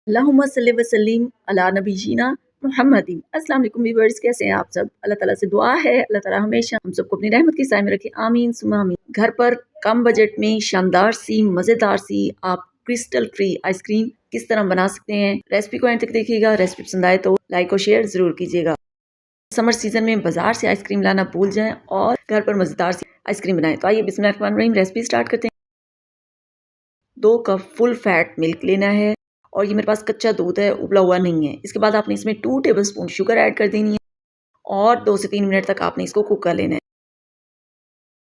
अल्लाहुम्मा सल्ली व सल्लिम अला नबीना मुहम्मदिन। अस्सलाम वालेकुम व्यूअर्स, कैसे हैं आप सब? अल्लाह ताला से दुआ है अल्लाह ताला हमेशा हम सबको अपनी रहमत की साए में रखे, आमीन सुम्मा आमीन। घर पर कम बजट में शानदार सी मज़ेदार सी आप क्रिस्टल फ्री आइसक्रीम किस तरह बना सकते हैं, रेसिपी को एंड तक देखिएगा। रेसिपी पसंद आए तो लाइक और शेयर जरूर कीजिएगा। समर सीजन में बाजार से आइसक्रीम लाना भूल जाएं और घर पर मज़ेदार सी आइसक्रीम बनाएं। तो आइए बिस्मिल्लाहिर्रहमानिर्रहीम रेसिपी स्टार्ट करते हैं। 2 कप फुल फैट मिल्क लेना है और ये मेरे पास कच्चा दूध है, उबला हुआ नहीं है। इसके बाद आपने इसमें 2 टेबलस्पून शुगर ऐड कर देनी है और 2 से 3 मिनट तक आपने इसको कुक कर लेना है।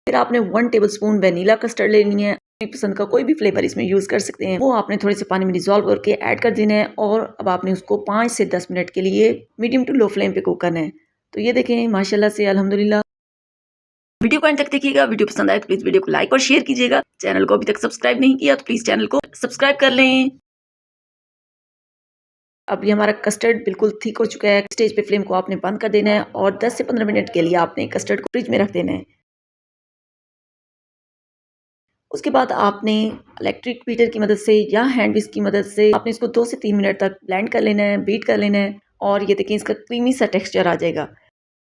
फिर आपने 1 टेबलस्पून वनीला कस्टर्ड लेनी है। अपनी पसंद का कोई भी फ्लेवर इसमें यूज़ कर सकते हैं। वो आपने थोड़े से पानी में डिज़ोल्व करके ऐड कर देना है और अब आपने उसको 5 से 10 मिनट के लिए मीडियम टू लो फ्लेम पे कुक करना है। तो ये देखें माशाल्लाह से अल्हम्दुलिल्लाह। वीडियो को एंड तक देखिएगा। वीडियो पसंद आए तो प्लीज़ वीडियो को लाइक और शेयर कीजिएगा। चैनल को अभी तक सब्सक्राइब नहीं किया तो प्लीज़ चैनल को सब्सक्राइब कर लें। अब ये हमारा कस्टर्ड बिल्कुल थिक हो चुका है। स्टेज पे फ्लेम को आपने बंद कर देना है और 10 से 15 मिनट के लिए आपने कस्टर्ड को फ्रिज में रख देना है। उसके बाद आपने इलेक्ट्रिक बीटर की मदद से या हैंड विस्क की मदद से आपने इसको 2 से 3 मिनट तक ब्लेंड कर लेना है, बीट कर लेना है और ये देखिए इसका क्रीमी सा टेक्सचर आ जाएगा।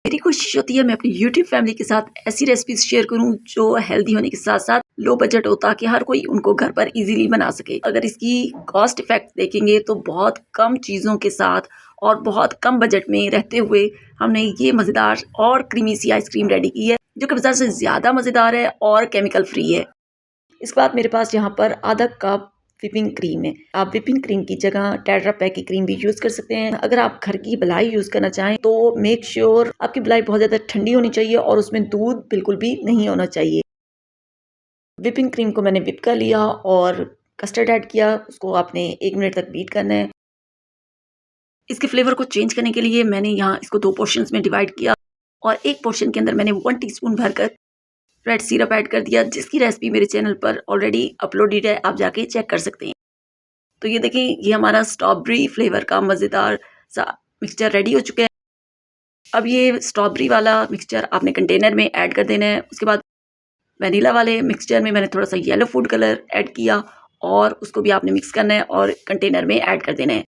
मेरी कोशिश होती है मैं अपनी यूट्यूब फैमिली के साथ ऐसी रेसिपीज शेयर करूं जो हेल्दी होने के साथ साथ लो बजट हो, ताकि हर कोई उनको घर पर इजीली बना सके। अगर इसकी कॉस्ट इफेक्ट देखेंगे तो बहुत कम चीज़ों के साथ और बहुत कम बजट में रहते हुए हमने ये मज़ेदार और क्रीमी सी आइसक्रीम रेडी की है, जो कि बाजार से ज़्यादा मज़ेदार है और केमिकल फ्री है। इसके बाद मेरे पास यहाँ पर आधा कप व्हिपिंग क्रीम है। आप व्हिपिंग क्रीम की जगह टेट्रा पैक की क्रीम भी यूज़ कर सकते हैं। अगर आप घर की मलाई यूज़ करना चाहें तो मेक श्योर आपकी मलाई बहुत ज़्यादा ठंडी होनी चाहिए और उसमें दूध बिल्कुल भी नहीं होना चाहिए। व्हिपिंग क्रीम को मैंने व्हिप कर लिया और कस्टर्ड ऐड किया। उसको आपने 1 मिनट तक बीट करना है। इसके फ्लेवर को चेंज करने के लिए मैंने यहाँ इसको 2 पोर्शंस में डिवाइड किया और एक पोर्शन के अंदर मैंने 1 टीस्पून भरकर रेड सिरप ऐड कर दिया, जिसकी रेसिपी मेरे चैनल पर ऑलरेडी अपलोडेड है, आप जाके चेक कर सकते हैं। तो ये देखें, ये हमारा स्ट्रॉबेरी फ्लेवर का मज़ेदार सा मिक्सचर रेडी हो चुका है। अब ये स्ट्रॉबेरी वाला मिक्सचर आपने कंटेनर में ऐड कर देना है। उसके बाद वनीला वाले मिक्सचर में मैंने थोड़ा सा येलो फूड कलर ऐड किया और उसको भी आपने मिक्स करना है और कंटेनर में ऐड कर देना है।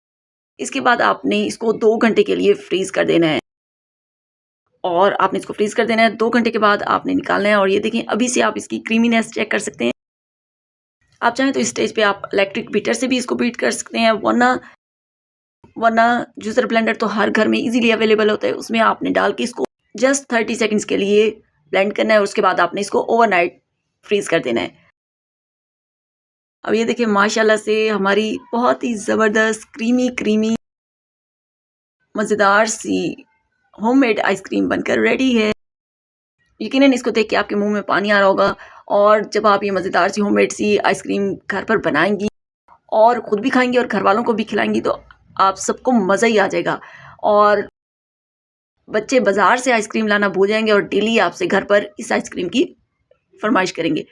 इसके बाद आपने इसको 2 घंटे के लिए फ्रीज़ कर देना है और आपने इसको फ्रीज़ कर देना है। 2 घंटे के बाद आपने निकालना है और ये देखें, अभी से आप इसकी क्रीमीनेस चेक कर सकते हैं। आप चाहें तो इस स्टेज पे आप इलेक्ट्रिक बीटर से भी इसको बीट कर सकते हैं, वरना वरना जूसर ब्लेंडर तो हर घर में इजीली अवेलेबल होता है। उसमें आपने डाल के इसको जस्ट 30 सेकंड्स के लिए ब्लेंड करना है और उसके बाद आपने इसको ओवरनाइट फ्रीज कर देना है। अब ये देखिए माशाल्लाह से हमारी बहुत ही ज़बरदस्त क्रीमी क्रीमी मज़ेदार सी होममेड आइसक्रीम बनकर रेडी है। यकीनन इसको देख के आपके मुंह में पानी आ रहा होगा और जब आप ये मज़ेदार सी होममेड सी आइसक्रीम घर पर बनाएंगी और ख़ुद भी खाएंगी और घर वालों को भी खिलाएंगी तो आप सबको मज़ा ही आ जाएगा और बच्चे बाजार से आइसक्रीम लाना भूल जाएंगे और डेली आपसे घर पर इस आइसक्रीम की फरमाइश करेंगे।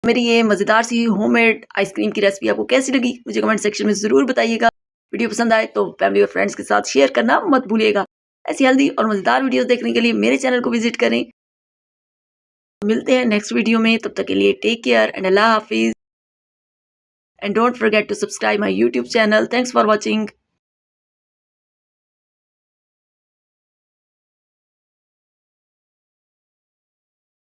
मेरी ये मज़ेदार सी होममेड आइसक्रीम की रेसिपी आपको कैसी लगी मुझे कमेंट सेक्शन में ज़रूर बताइएगा। वीडियो पसंद आए तो फैमिली और फ्रेंड्स के साथ शेयर करना मत भूलिएगा। ऐसी हेल्दी और मज़ेदार वीडियोस देखने के लिए मेरे चैनल को विजिट करें। मिलते हैं नेक्स्ट वीडियो में, तब तक के लिए टेक केयर एंड अल्लाह हाफिज़। And don't forget to subscribe my YouTube channel. Thanks for watching.